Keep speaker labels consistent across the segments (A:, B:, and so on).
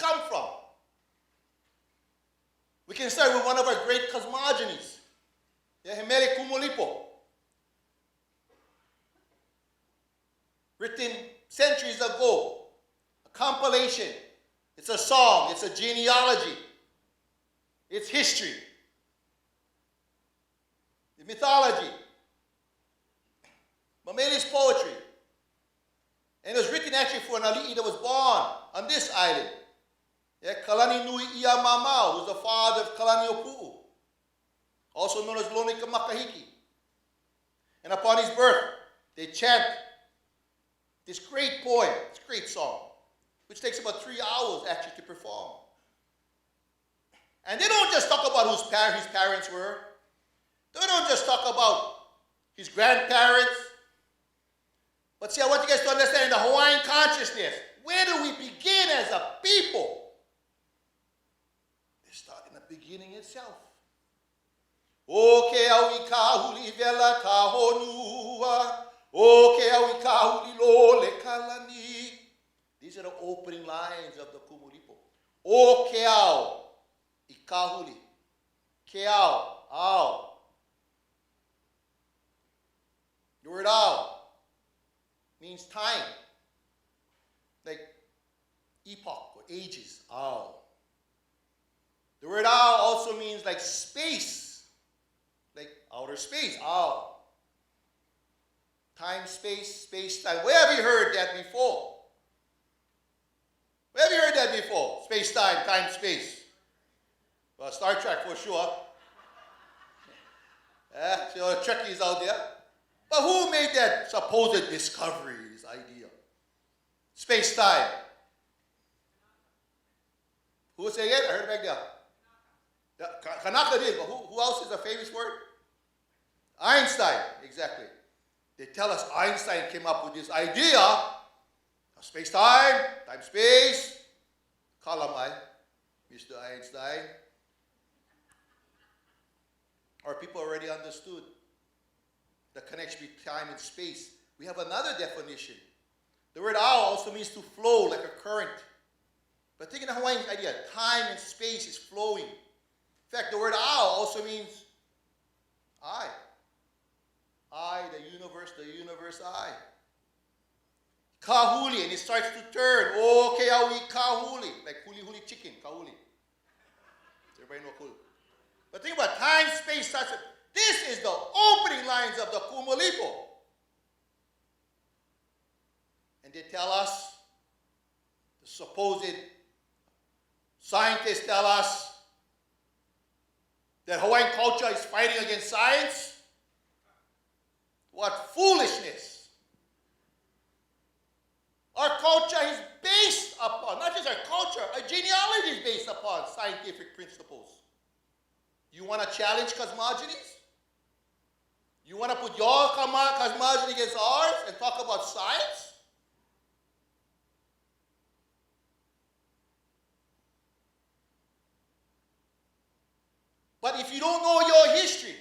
A: come from? We can start with one of our great cosmogonies, Kumulipo, written centuries ago, a compilation. It's a song, it's a genealogy, it's history, it's mythology, Mameli's poetry. And it was written actually for an ali'i that was born on this island. Kalani Nui Ia Mamau, who's the father of Kalani Opu'u, also known as Lonika Makahiki. And upon his birth, they chant this great poem, this great song, which takes about 3 hours actually to perform. And they don't just talk about whose his parents were. They don't just talk about his grandparents. But see, I want you guys to understand the Hawaiian consciousness. Where do we begin as a people? They start in the beginning itself. O ke au I kahuli vela kahonua. O ke au I kahuli lo le kalani. These are the opening lines of the Kumulipo. O ke au I kahuli. Ke au, au. The word au means time, like epoch or ages, ao. The word ao also means like space, like outer space, ao. Time, space, space, time. Where have you heard that before? Where have you heard that before? Space, time, space. Well, Star Trek for sure. So the Trekkies out there. But who made that supposed discovery, this idea? Space-time. Who would say it? I heard it back there. Kanaka did, but who else is a famous word? Einstein, exactly. They tell us Einstein came up with this idea of space-time, time-space. Kalamai, Mr. Einstein. Our people already understood the connection between time and space. We have another definition. The word ao also means to flow like a current. But think of the Hawaiian idea. Time and space is flowing. In fact, the word ao also means I. I, the universe I. Kahuli, and it starts to turn. O ke au I kahuli. Like huli chicken, kahuli. Everybody know kahuli. But think about time, space, starts to... This is the opening lines of the Kumulipo. And they tell us, the supposed scientists tell us, that Hawaiian culture is fighting against science. What foolishness. Our culture is based upon, not just our culture, our genealogy is based upon scientific principles. You want to challenge cosmogonies? You want to put your cosmogony against ours and talk about science? But if you don't know your history,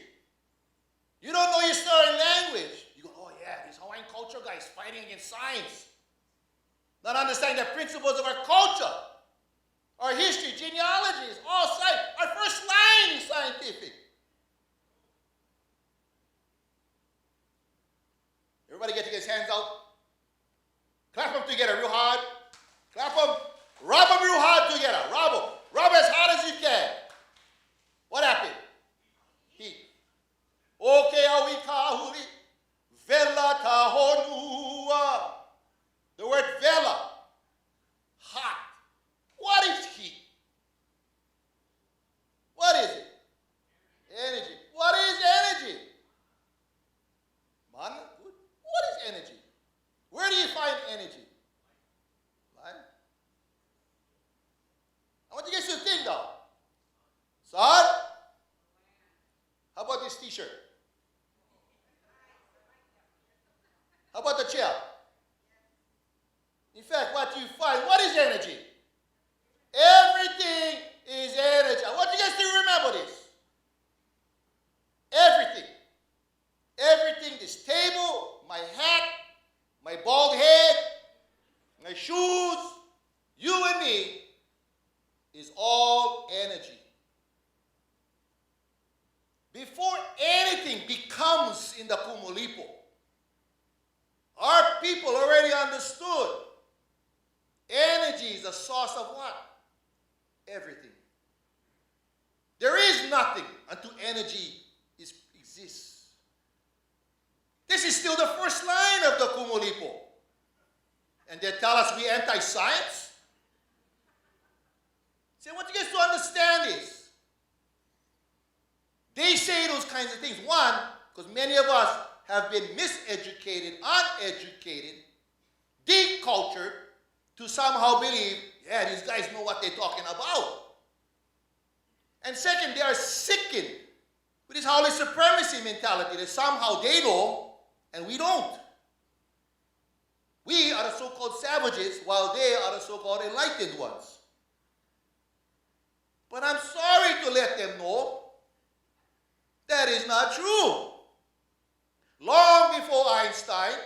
A: you don't know your story and language, you go, oh yeah, these Hawaiian culture guys fighting against science. Not understanding the principles of our culture, our history, genealogy is all science. Our first line is scientific. Everybody get his hands out. Clap them together real hard. Clap them. Rub them real hard together. Rub them. Rub as hard as you can. What happened? Heat. O ke au I kahuli. Vela tahonua. The word vela. Hot. What is heat? What is it? Energy. What is energy? Mana? What is energy? Where do you find energy? Light. I want you guys to think though. Son, how about this t-shirt? How about the chair? In fact, what you find, what is energy? Everything is energy. I want you guys to remember this. Everything. Everything, this table, my hat, my bald head, my shoes, you and me, energy is the source of what? Everything. There is nothing until energy exists. This is still the first line of the Kumulipo. And they tell us we anti-science? See, I want you guys to understand this. They say those kinds of things. One, because many of us have been miseducated, uneducated, decultured to somehow believe, yeah, these guys know what they're talking about. And second, they are sickened with this holy supremacy mentality that somehow they know and we don't. We are the so-called savages while they are the so-called enlightened ones. But I'm sorry to let them know that is not true. Long before Einstein,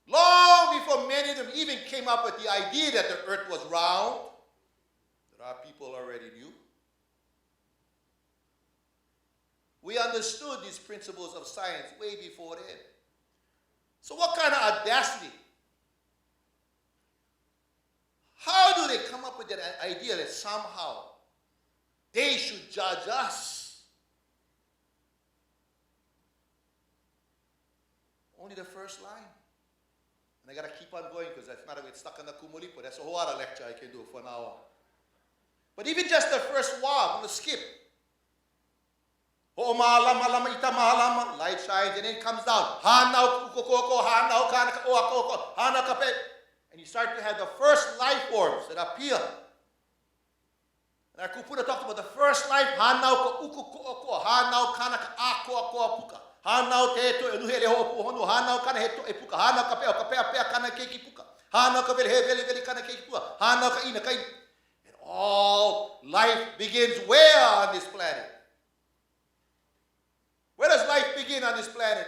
A: long before many of them even came up with the idea that the earth was round, that our people already knew, we understood these principles of science way before then. So what kind of audacity? How do they come up with that idea that somehow they should judge us? Only the first line. And I got to keep on going because if not, I get stuck on the Kumulipo. That's a whole other lecture I can do for an hour. But even just the first word, I'm going to skip. Light shines and then it comes down. And you start to have the first life forms that appear. And our Kupuna talked about the first life. And all life begins where on this planet? Where does life begin on this planet?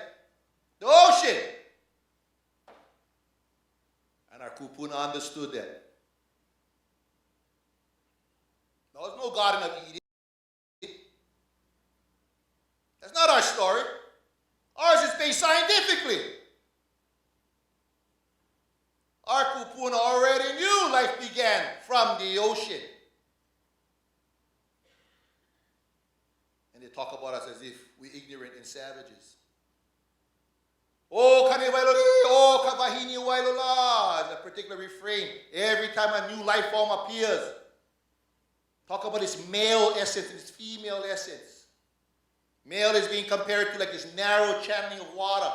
A: The ocean. And our Kupuna understood that. No, there's no Garden of Eden. That's not our story. Ours is based scientifically. Our Kupuna already knew life began from the ocean. And they talk about us as if we're ignorant and savages. Oh, kani wailoli, oh, kavahini wailola, is a particular refrain. Every time a new life form appears, talk about this male essence and this female essence. Male is being compared to like this narrow channeling of water.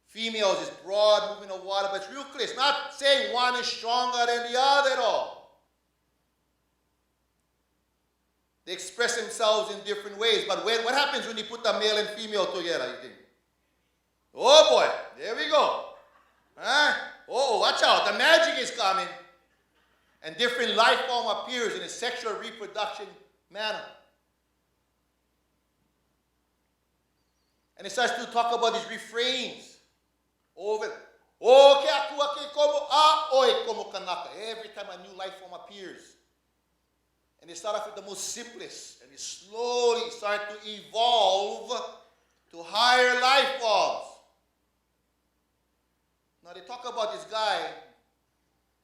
A: Female is this broad movement of water, but it's real clear. It's not saying one is stronger than the other at all. They express themselves in different ways, but what happens when you put the male and female together, you think? Oh boy, there we go. Huh? Oh, watch out, the magic is coming. And different life form appears in a sexual reproduction manner. And it starts to talk about these refrains over. Every time a new life form appears. And they start off with the most simplest, and they slowly start to evolve to higher life forms. Now they talk about this guy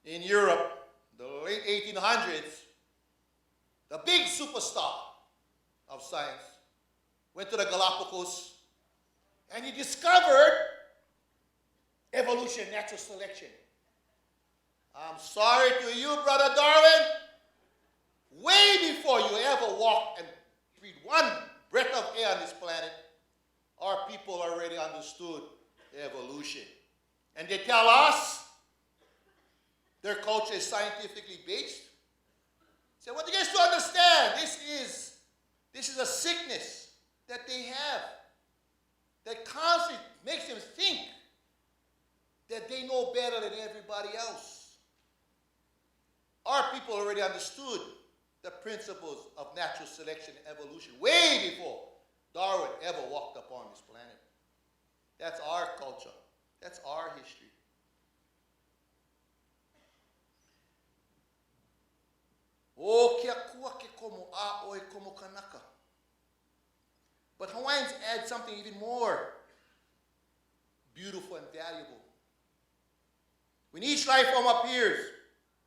A: in Europe, the late 1800s, the big superstar of science, went to the Galapagos, and he discovered evolution, natural selection. I'm sorry to you, Brother Darwin. Way before you ever walked and breathed one breath of air on this planet, our people already understood evolution. And they tell us their culture is scientifically based. So I want you guys to understand, this is a sickness that they have that constantly makes them think that they know better than everybody else. Our people already understood the principles of natural selection and evolution way before Darwin ever walked upon this planet. That's our culture. That's our history. But Hawaiians add something even more beautiful and valuable. When each life form appears,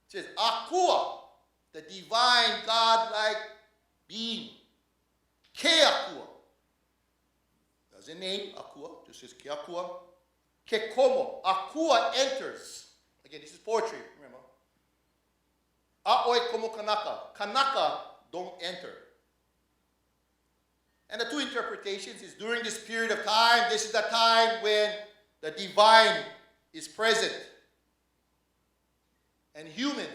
A: It says Akua, the divine God-like being. Keakua. Doesn't name Akua, just says Keakua. Kekomo. Akua enters. Again, this is poetry, remember. Aoi komo kanaka. Kanaka don't enter. And the two interpretations is during this period of time, this is the time when the divine is present. And humans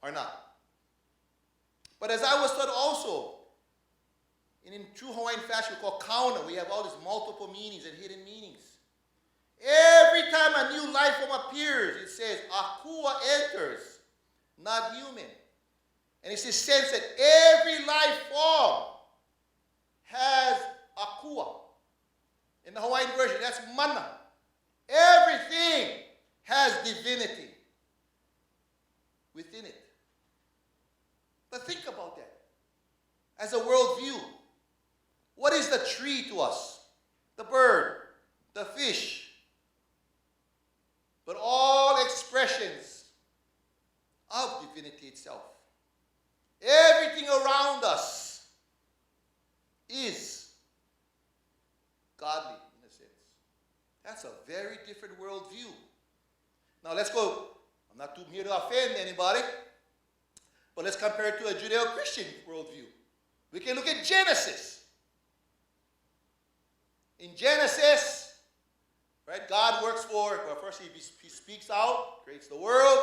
A: are not. But as I was taught also, in true Hawaiian fashion we call kauna, we have all these multiple meanings and hidden meanings. Every time a new life form appears, it says, Akua enters, not human. And it's this sense that every life form has Akua. In the Hawaiian version, that's mana. Everything has divinity within it. But think about that. As a worldview, what is the tree to us? The bird, the fish. But all expressions of divinity itself. Everything around us is godly in a sense. That's a very different worldview. Now let's go. I'm not here to offend anybody, but let's compare it to a Judeo-Christian worldview. We can look at Genesis. In Genesis, right, God works for, well, first he speaks out, creates the world.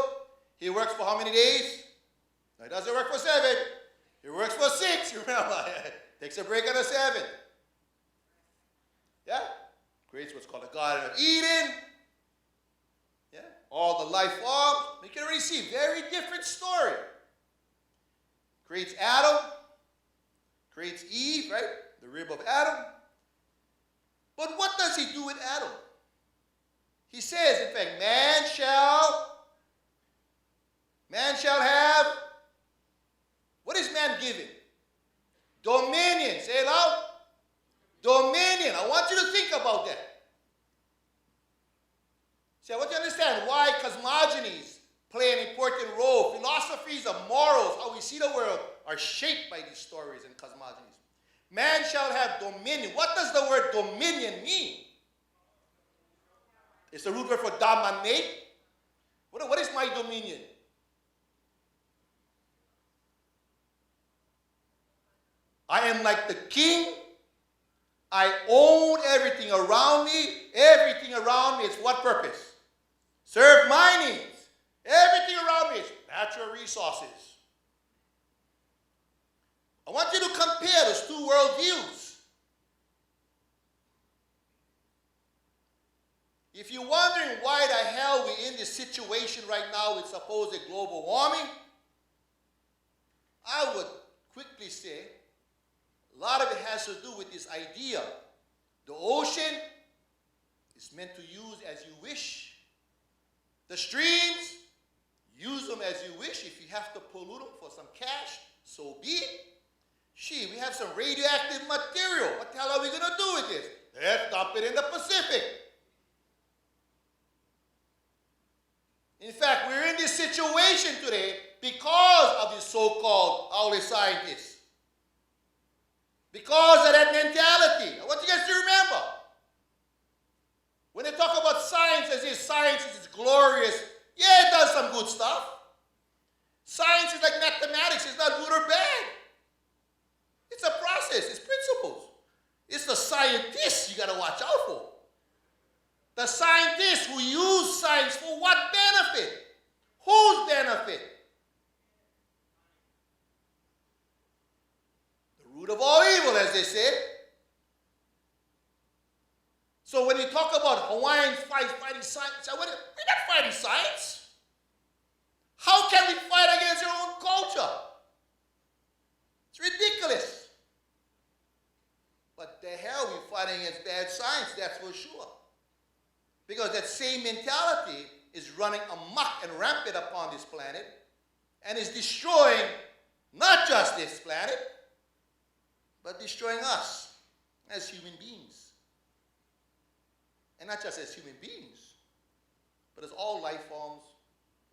A: He works for how many days? No, he doesn't work for 7. He works for 6, you remember. Takes a break on the 7th. Yeah? Creates what's called the Garden of Eden. Yeah? All the life forms. You can already see, very different story. Creates Adam. Creates Eve, right? The rib of Adam. But what does he do with Adam? He says, in fact, man shall have, what is man given? Dominion. Say it loud. Dominion. I want you to think about that. See, I want you to understand why cosmogonies play an important role. Philosophies of morals, how we see the world, are shaped by these stories and cosmogonies. Man shall have dominion. What does the word dominion mean? It's the root word for dominate. What is my dominion? I am like the king. I own everything around me. Everything around me is what purpose? Serve my needs. Everything around me is natural resources. I want you to compare those two worldviews. If you're wondering why the hell we're in this situation right now with supposed global warming, I would quickly say a lot of it has to do with this idea. The ocean is meant to use as you wish. The streams, use them as you wish. If you have to pollute them for some cash, so be it. We have some radioactive material. What the hell are we going to do with this? Let's dump it in the Pacific. In fact, we're in this situation today because of these so-called early scientists. Because of that mentality. I want you guys to remember. When they talk about science as if science is glorious, yeah, it does some good stuff. Science is like mathematics. It's not good or bad. It's a process. It's principles. It's the scientists you got to watch out for. The scientists who use science for what benefit? Whose benefit? The root of all evil, as they say. So when you talk about Hawaiians fighting science, we're not fighting science. How can we fight against your own culture? It's ridiculous. But the hell we're fighting against bad science, that's for sure. Because that same mentality is running amok and rampant upon this planet and is destroying not just this planet, but destroying us as human beings. And not just as human beings, but as all life forms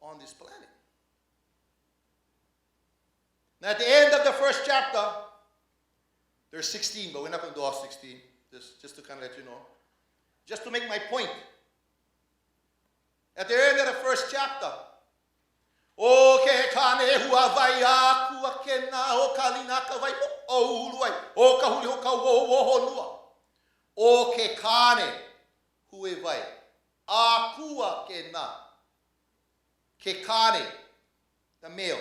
A: on this planet. And at the end of the first chapter, there's 16, but we're not going to do all 16, just to kind of let you know. Just to make my point. At the end of the first chapter, O ke kane hua vai a kua kena o kalina ka vai o uluai o ka huli o ka wo honua. O ke kane hue vai a kua kena. Ke kane, the male.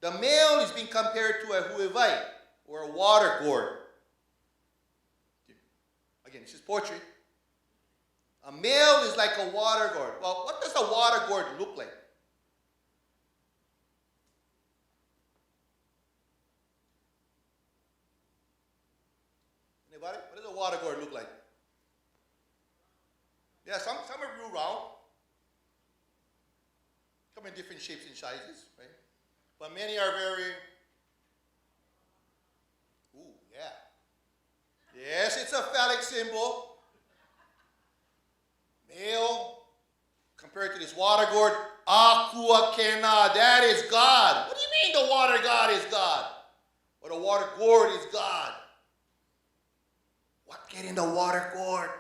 A: The male is being compared to a hue vai, or a water gourd. Again, this is poetry. A male is like a water gourd. Well, what does a water gourd look like? Anybody? What does a water gourd look like? Yeah, some are real round. Come in different shapes and sizes, right? But many are very, ooh, yeah. Yes, it's a phallic symbol. Male, compared to this water gourd, Akua Kena, that is God. What do you mean the water god is God? Or the water gourd is God? What get in the water gourd?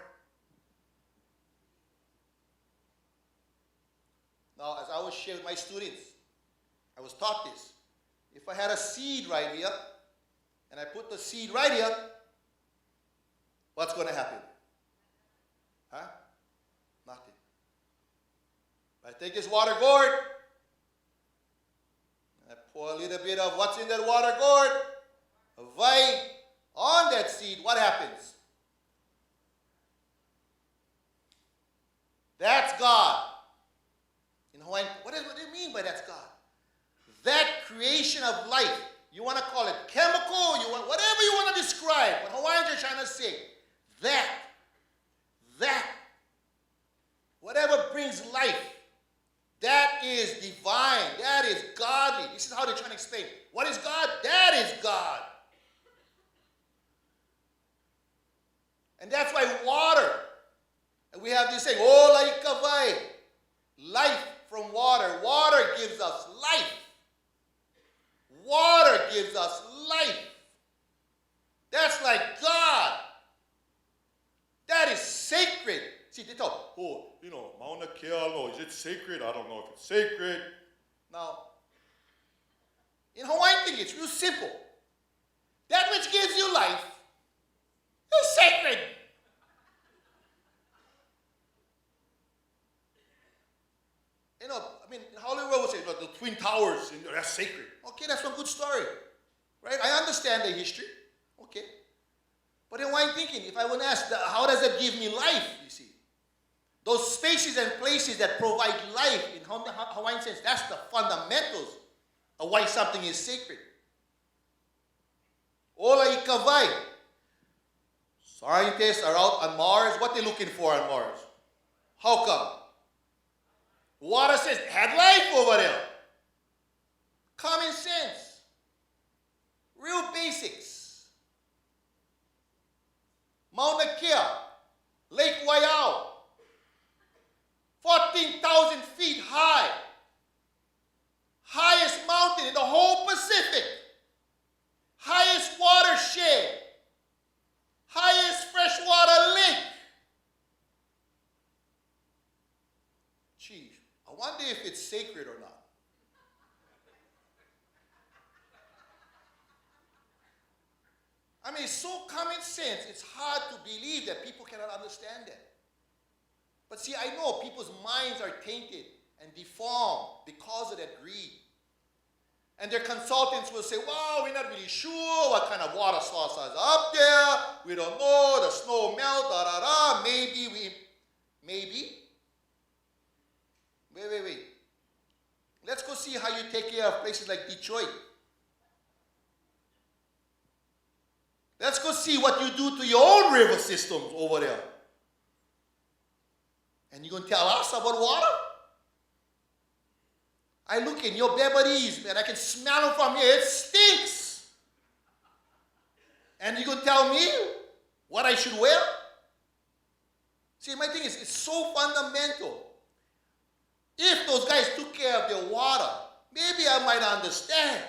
A: Now, as I was sharing with my students, I was taught this. If I had a seed right here, and I put the seed right here, what's going to happen? Huh? Nothing. I take this water gourd, and I pour a little bit of what's in that water gourd, a vine, on that seed, what happens? That's God. In Hawaiian, what do you mean by that's God? That creation of life, you want to call it chemical, whatever you want to describe, what Hawaiians are trying to say, that, whatever brings life, that is divine, that is godly. This is how they're trying to explain. What is God? That is God. And that's why water, and we have this saying, oh, laikavai, life from water. Water gives us life. Water gives us life. That's like God. That is sacred. See, they talk, oh, Mauna Kea, no, is it sacred? I don't know if it's sacred. Now, in Hawaiian thinking, it's real simple. That which gives you life is sacred. In Hollywood, we'll say, the Twin Towers, that's sacred. Okay, that's one good story. Right? I understand the history. Okay. But in Hawaiian thinking, if I would ask, how does it give me life, you see? Those spaces and places that provide life, in Hawaiian sense, that's the fundamentals of why something is sacred. Ola ikavai. Scientists are out on Mars. What are they looking for on Mars? How come? Water says, had life over there. Common sense. Real basics. Mauna Kea, Lake Waiau, 14,000 feet high. Highest mountain in the whole Pacific. Highest watershed. Highest freshwater lake. Geez, I wonder if it's sacred or not. I mean, it's so common sense, it's hard to believe that people cannot understand that. But see, I know people's minds are tainted and deformed because of that greed. And their consultants will say, well, we're not really sure what kind of water source is up there. We don't know, the snow melt, maybe. Wait. Let's go see how you take care of places like Detroit. Let's go see what you do to your own river systems over there. And you're going to tell us about water? I look in your Beverly's, man, I can smell them from here. It stinks. And you're going to tell me what I should wear? See, my thing is, it's so fundamental. If those guys took care of their water, maybe I might understand.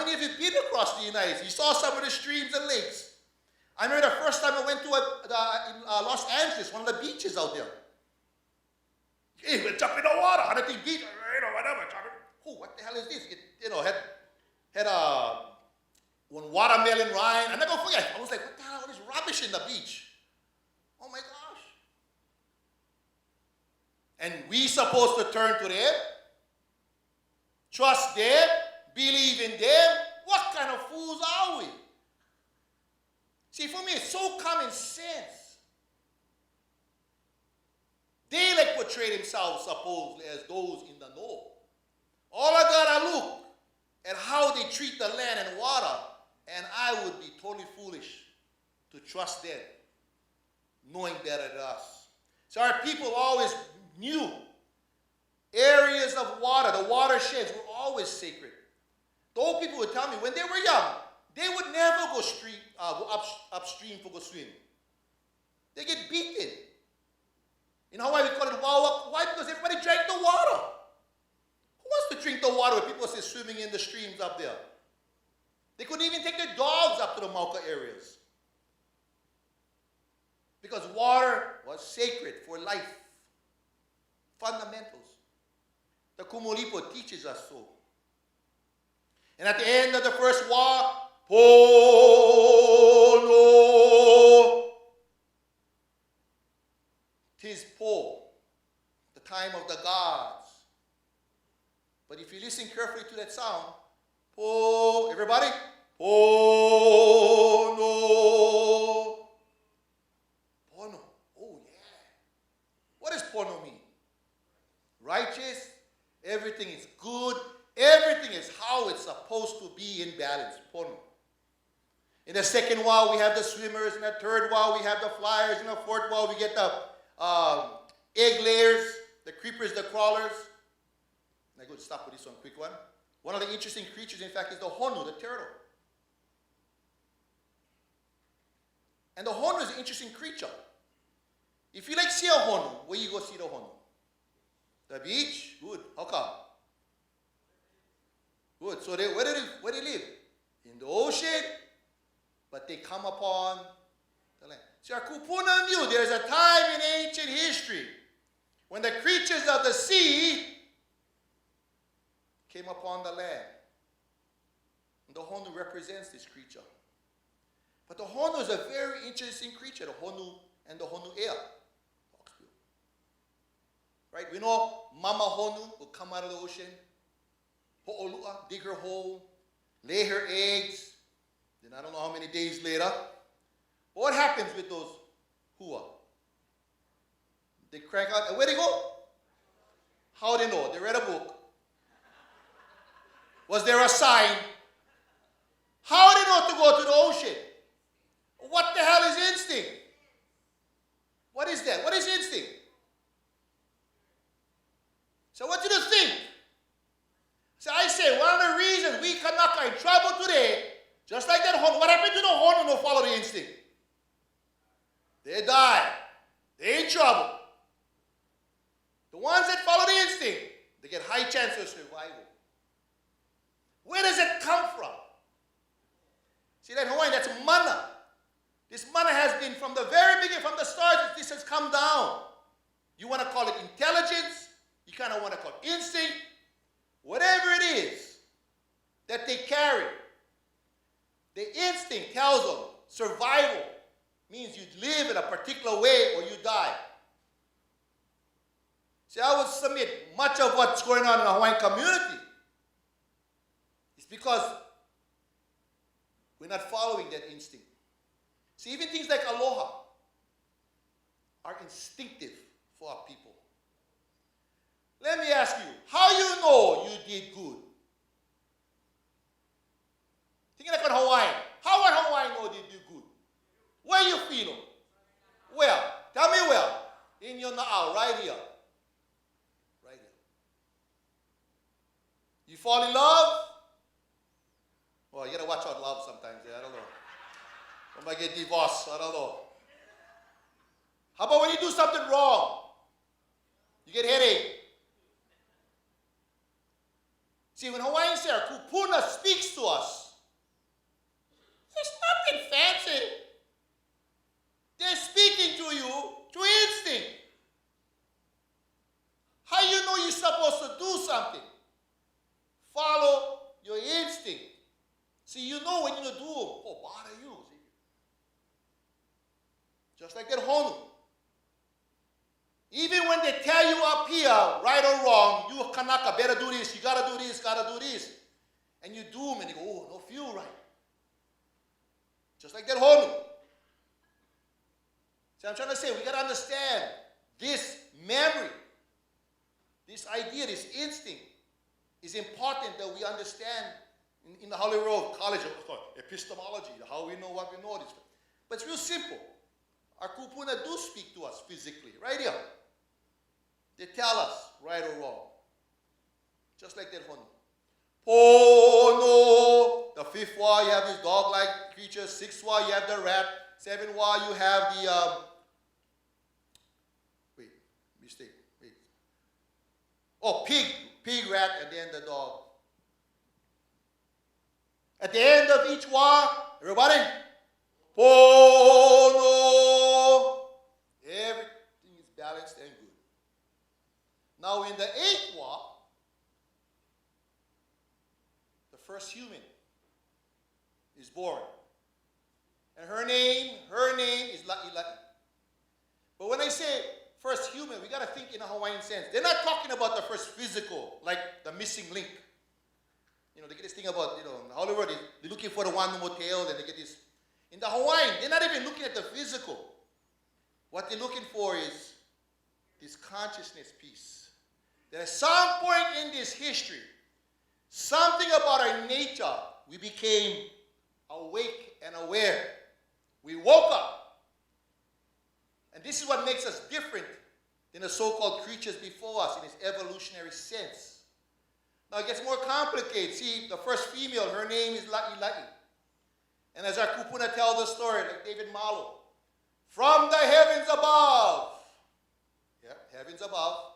A: many of you been across the United States? You saw some of the streams and lakes. I remember the first time I went to Los Angeles, one of the beaches out there. Hey, we'll jump in the water. I don't think beach, whatever. Oh, what the hell is this? It, had one watermelon rind. I'm not going to forget. I was like, what the hell is rubbish in the beach? Oh my gosh. And we supposed to turn to them, trust them, believe in them. What kind of fools are we? See, for me, it's so common sense. They like portray themselves supposedly as those in the know. All I gotta look at how they treat the land and water, and I would be totally foolish to trust them, knowing better than us. So our people always knew areas of water, the watersheds were always sacred. The old people would tell me when they were young, they would never go upstream for go swim. They get beaten. In Hawaii, we call it wawa. Why? Because everybody drank the water. Who wants to drink the water when people say swimming in the streams up there? They couldn't even take their dogs up to the Mauka areas. Because water was sacred for life. Fundamentals. The Kumulipo teaches us so. And at the end of the first war, Pono. Tis Po, the time of the gods. But if you listen carefully to that sound, Po, everybody, Pono. Pono, oh yeah. What does Pono mean? Righteous, everything is good, everything is how it's supposed to be in balance. Pono. In the second wall, we have the swimmers. In the third wall, we have the flyers. In the fourth wall, we get the egg layers, the creepers, the crawlers. And I'm going to stop with this one quick one. One of the interesting creatures, in fact, is the honu, the turtle. And the honu is an interesting creature. If you like see a honu, where you go see the honu? The beach? Good. How come? Good. So where do they live? In the ocean, but they come upon the land. See, our kupuna knew there's a time in ancient history when the creatures of the sea came upon the land. And the honu represents this creature. But the honu is a very interesting creature, the honu and the honu air. Right? We know Mama Honu will come out of the ocean, ho'olua, dig her hole, lay her eggs. Then I don't know how many days later. But what happens with those hua? They crank out, and where they go? How they know? They read a book. Was there a sign? How they know to go to the ocean? What the hell is instinct? What is that? What is instinct? So I want you to think. So I say, one of the reasons we Kanaka are in trouble today, just like that honu, what happened to the honu who follow the instinct? They die. They're in trouble. The ones that follow the instinct, they get high chance of survival. Where does it come from? See that Hawaiian, that's mana. This mana has been from the very beginning, from the start, this has come down. You want to call it intelligence, you kind of want to call it instinct, whatever it is that they carry. The instinct tells them survival means you live in a particular way or you die. See, I would submit much of what's going on in the Hawaiian community is because we're not following that instinct. See, even things like aloha are instinctive for our people. Let me ask you, how you know you did good? Think like on Hawaii. How would Hawaii know they did good? Where you feel? Where? Tell me where. In your na'au, right here. Right here. You fall in love? Well, you gotta watch out love sometimes. I don't know. Somebody get divorced. I don't know. How about when you do something wrong? You get headache. See, when Hawaiians say our kupuna speaks to us, See, you know when you do them, oh, bother you. See? Just like that Honu. Even when they tell you up here, right or wrong, you Kanaka, better do this, you gotta do this, gotta do this. And you do them and they go, oh, no feel right. Just like that Honu. See, I'm trying to say, we gotta understand this memory, this idea, this instinct is important that we understand in the Holy World College of epistemology, how we know what we know. This. But it's real simple. Our kupuna do speak to us physically, right here. They tell us right or wrong. Just like that Honu. Pono. The fifth wa, you have this dog-like creature. Sixth wa, you have the rat. Seventh wa, you have the, oh, pig, rat, and then the dog. At the end of each wa, everybody, Pono. Everything is balanced and good. Now in the eighth wa, the first human is born. And her name is La'i. But when I say first human, we got to think in a Hawaiian sense. They're not talking about the first physical, like the missing link. You know, they get this thing about, in the Hollywood, they're looking for the one motel, and they get this. In the Hawaiian, they're not even looking at the physical. What they're looking for is this consciousness piece. That at some point in this history, something about our nature, we became awake and aware. We woke up. And this is what makes us different than the so-called creatures before us in its evolutionary sense. Now it gets more complicated. See, the first female, her name is La'i. And as our kupuna tells the story, like David Malo, from the heavens above, heavens above,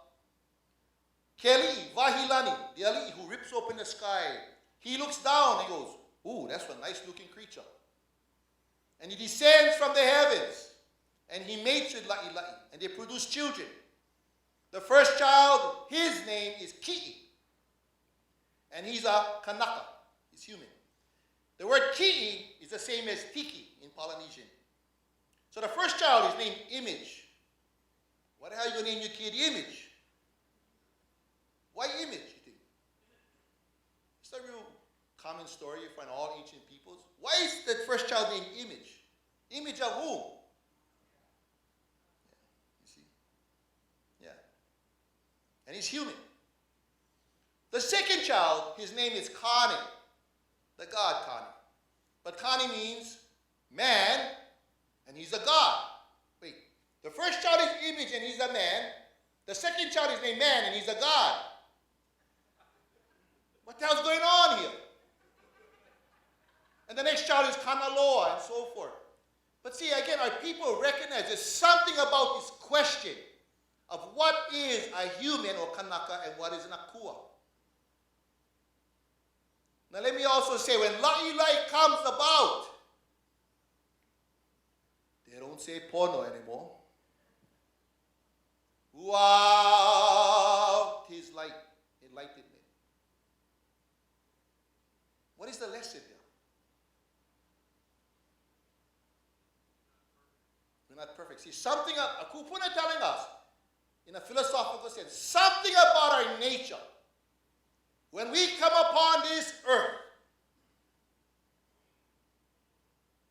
A: Keli, Vahilani, the Ali who rips open the sky, he looks down and goes, ooh, that's a nice looking creature. And he descends from the heavens and he mates with La'i, and they produce children. The first child, his name is Ki'i. And he's a Kanaka. He's human. The word Ki'i is the same as Tiki in Polynesian. So the first child is named Image. What the hell are you going to name your kid Image? Why Image, you think? It's a real common story you find all ancient peoples. Why is the first child named Image? Image of whom? You see? Yeah. And he's human. The second child, his name is Kane, the god Kane. But Kane means man, and he's a god. Wait, the first child is Image, and he's a man. The second child is named man, and he's a god. What the hell's going on here? And the next child is Kanaloa, and so forth. But see, again, our people recognize there's something about this question of what is a human or Kanaka and what is an Akua. Now let me also say, when La'i comes about, they don't say Pono anymore. Wow, his light, enlightenment. What is the lesson here? We're not perfect. See, something, a kupuna telling us, in a philosophical sense, something about our nature. When we come upon this earth,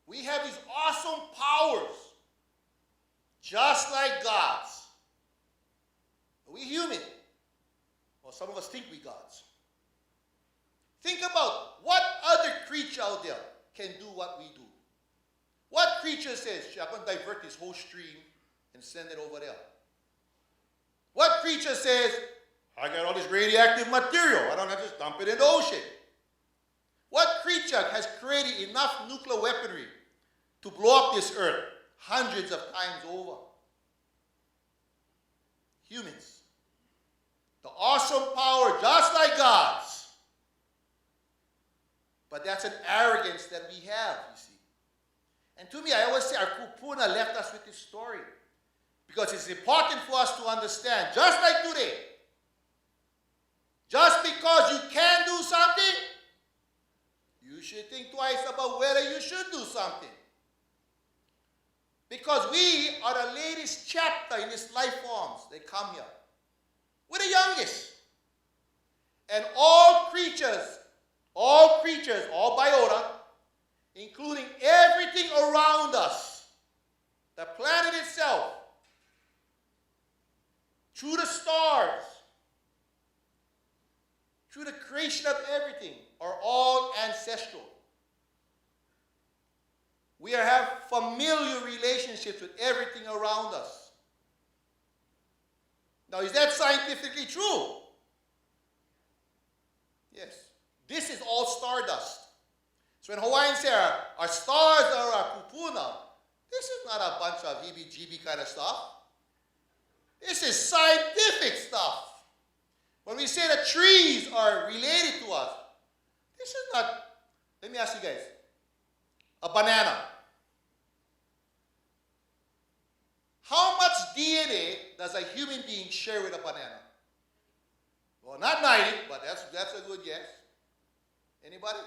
A: we have these awesome powers, just like gods. Are we human? Or some of us think we gods. Think about what other creature out there can do what we do. What creature says, I'm going to divert this whole stream and send it over there? What creature says, I got all this radioactive material, why don't I just dump it in the ocean? What creature has created enough nuclear weaponry to blow up this earth hundreds of times over? Humans. The awesome power, just like God's. But that's an arrogance that we have, you see. And to me, I always say our kupuna left us with this story. Because it's important for us to understand, just like today, just because you can do something, you you should think twice about whether you should do something. Because we are the latest chapter in this life forms. They come here. We're the youngest. And all creatures, all biota, including everything around us, the planet itself, through the stars, through the creation of everything, are all ancestral. We have familiar relationships with everything around us. Now, is that scientifically true? Yes. This is all stardust. So when Hawaiians say our stars are our kupuna, this is not a bunch of heebie-jeebie kind of stuff. This is scientific stuff. When we say that trees are related to us, this is not, let me ask you guys, a banana. How much DNA does a human being share with a banana? Well, not 90, but that's a good guess. Anybody?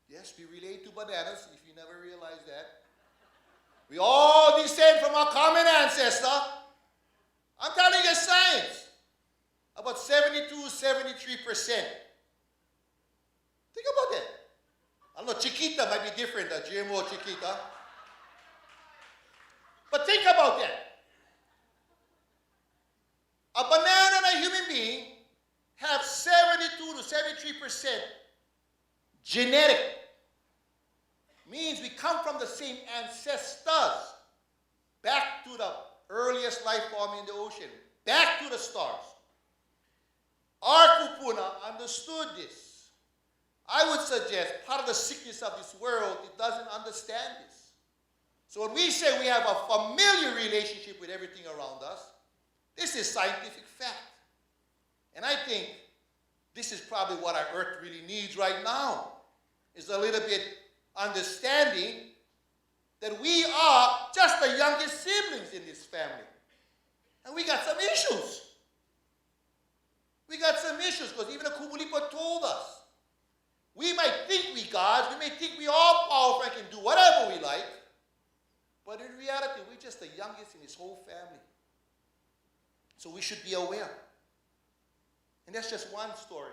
A: Yes, we relate to bananas, if you never realized that. We all descend from a common ancestor. I'm telling you science. About 72, 73%. Think about that. I don't know, Chiquita might be different, GMO Chiquita. But think about that. A banana and a human being have 72 to 73% genetic. Means we come from the same ancestors. Back to the earliest life form in the ocean. Back to the stars. Our kupuna understood this. I would suggest part of the sickness of this world, it doesn't understand this. So when we say we have a familiar relationship with everything around us, this is scientific fact. And I think this is probably what our earth really needs right now, is a little bit understanding that we are just the youngest siblings in this family. And we got some issues. We got some issues because even the Kumulipo told us. We might think we gods, we may think we all powerful and can do whatever we like, but in reality, we're just the youngest in this whole family. So we should be aware. And that's just one story.